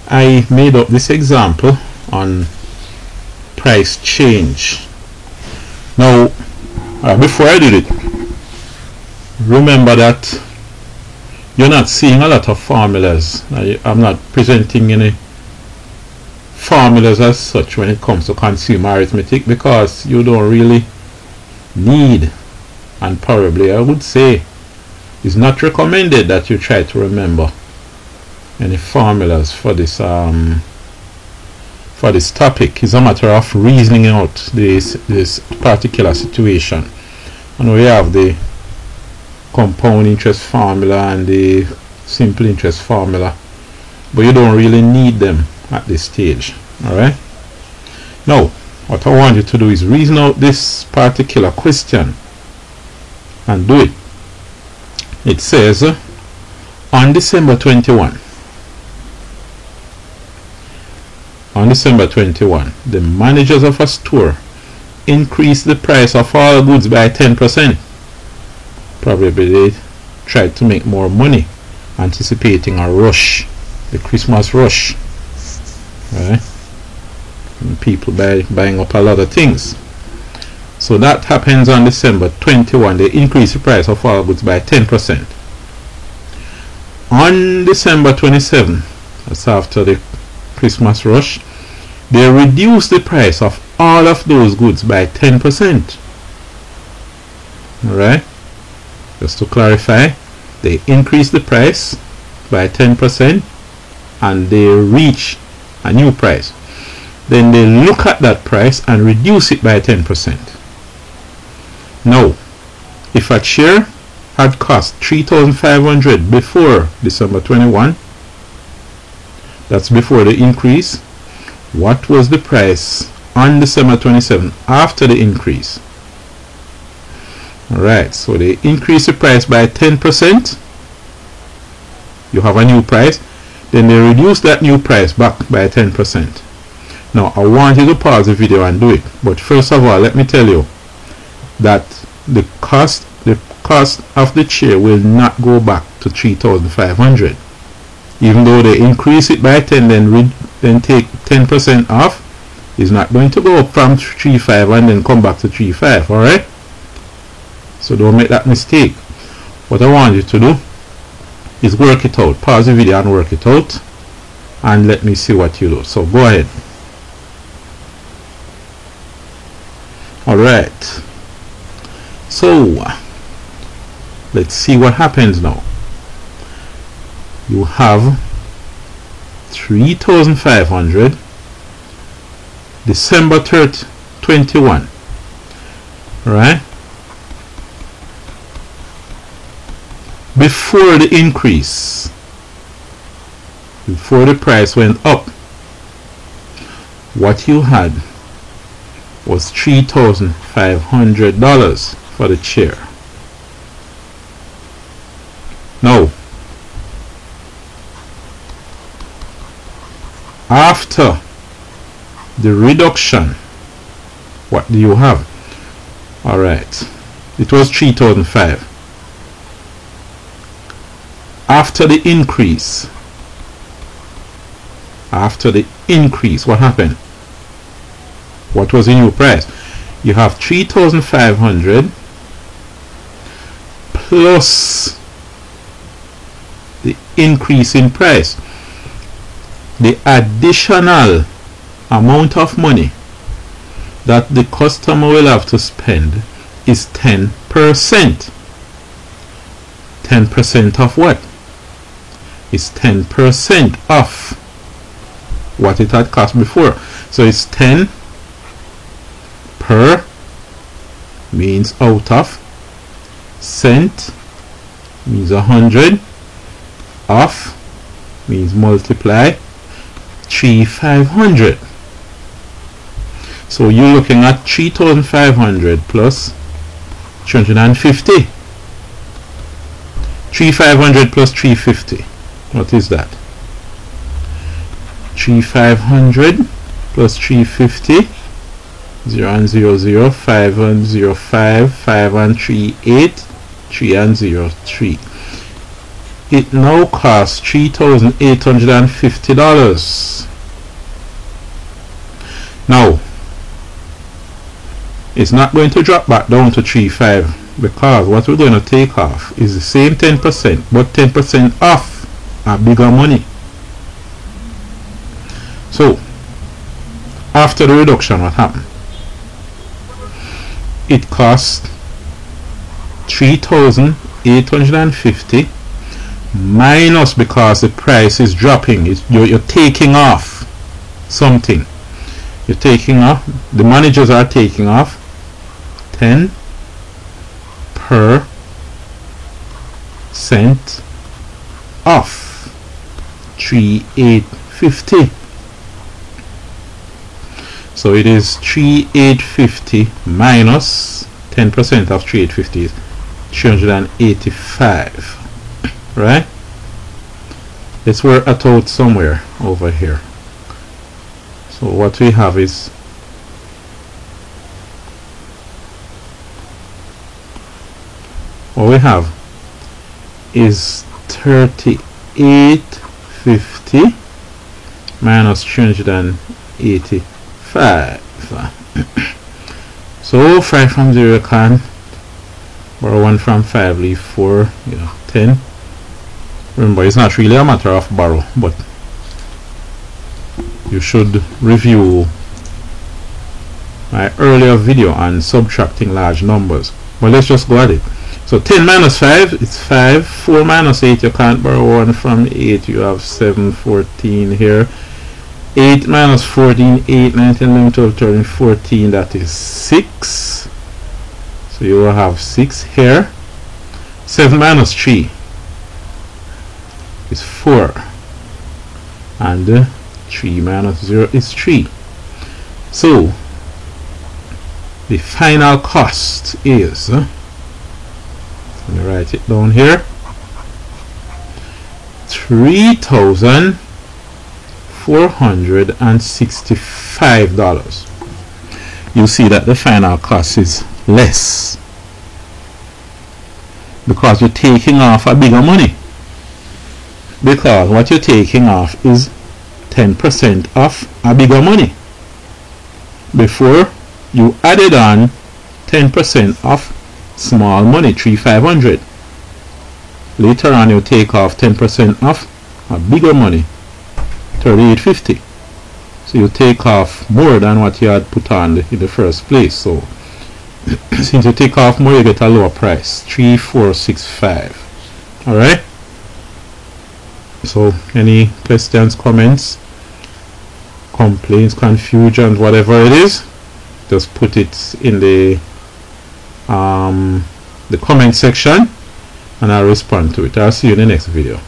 I made up this example on price change. Now, before I did it, remember that you're not seeing a lot of formulas. I'm not presenting any formulas as such when it comes to consumer arithmetic, because you don't really need, and probably I would say it's not recommended that you try to remember any formulas for this topic. It's a matter of reasoning out this particular situation. And we have the compound interest formula and the simple interest formula, but you don't really need them at this stage. Alright, now what I want you to do is reason out this particular question and do it. It says on December 21, the managers of a store increased the price of all goods by 10%. Probably they tried to make more money, anticipating a rush, the Christmas rush, right? And people buying up a lot of things. So that happens on December 21. They increase the price of all goods by 10%. On December 27, that's after the Christmas rush, they reduce the price of all of those goods by 10%. Alright, just to clarify, they increase the price by 10% and they reach a new price. Then they look at that price and reduce it by 10%. Now, if a chair had cost $3,500 before December 21, that's before the increase, what was the price on December 27 after the increase? Alright, so they increase the price by 10%. You have a new price. Then they reduce that new price back by 10%. Now, I want you to pause the video and do it. But first of all, let me tell you that the cost of the chair will not go back to $3,500. Even though they increase it by 10, then take 10% off, it's not going to go up from 3.5 and then come back to 3.5. Alright? So don't make that mistake. What I want you to do is work it out. Pause the video and work it out, and let me see what you do. So go ahead. Alright, so let's see what happens now. You have 3,500 December 3rd 21, right? Before the increase, before the price went up, what you had was $3,500 for the chair. Now, after the reduction, what do you have? Alright, it was $3,500. After the increase, what happened? What was the new price? You have 3,500 plus the increase in price. The additional amount of money that the customer will have to spend is 10%. 10% of what? It's 10% off what it had cost before. So it's 10 per means out of, cent means 100, off means multiply 3,500. So you're looking at 3,500 plus 350. 3,500 plus 350. What is that? 3,500 plus 350. 0 and 0, 0, 5 and 0, 5, 5 and 3, 8, 3 and 0, 3. it now costs $3,850. Now it's not going to drop back down to 3,500 because what we're going to take off is the same 10%, but 10% off a bigger money. So after the reduction, what happened? It cost $3,850 minus, because the price is dropping, you're taking off something. You're taking off, the managers are taking off 10% off $3,850. So it is $3,850 minus 10% of $3,850 is $385. Right? Let's work it out somewhere over here. So what we have is $38.50 minus $385. So 5 from 0 can borrow 1 from 5, leave 4, 10. Remember, it's not really a matter of borrow, but you should review my earlier video on subtracting large numbers. But let's just go at it. So 10 minus 5 is 5. 4 minus 8, you can't borrow 1 from 8. You have 7, 14 here. 8 minus 14, 8, 9, 10, 11, 12, 13, 14, that is 6. So you will have 6 here. 7 minus 3 is 4. And 3 minus 0 is 3. So the final cost is, let me write it down here, $3,465. You see that the final cost is less because you're taking off a bigger money, because what you're taking off is 10% off a bigger money. Before, you added on 10% off small money, $3,500. Later on, you take off 10% off a bigger money, $38.50. So you take off more than what you had put on in the first place. So since you take off more, you get a lower price, $3,465. all right. So any questions, comments, complaints, confusion, whatever it is, just put it in the comment section and I'll respond to it. I'll see you in the next video.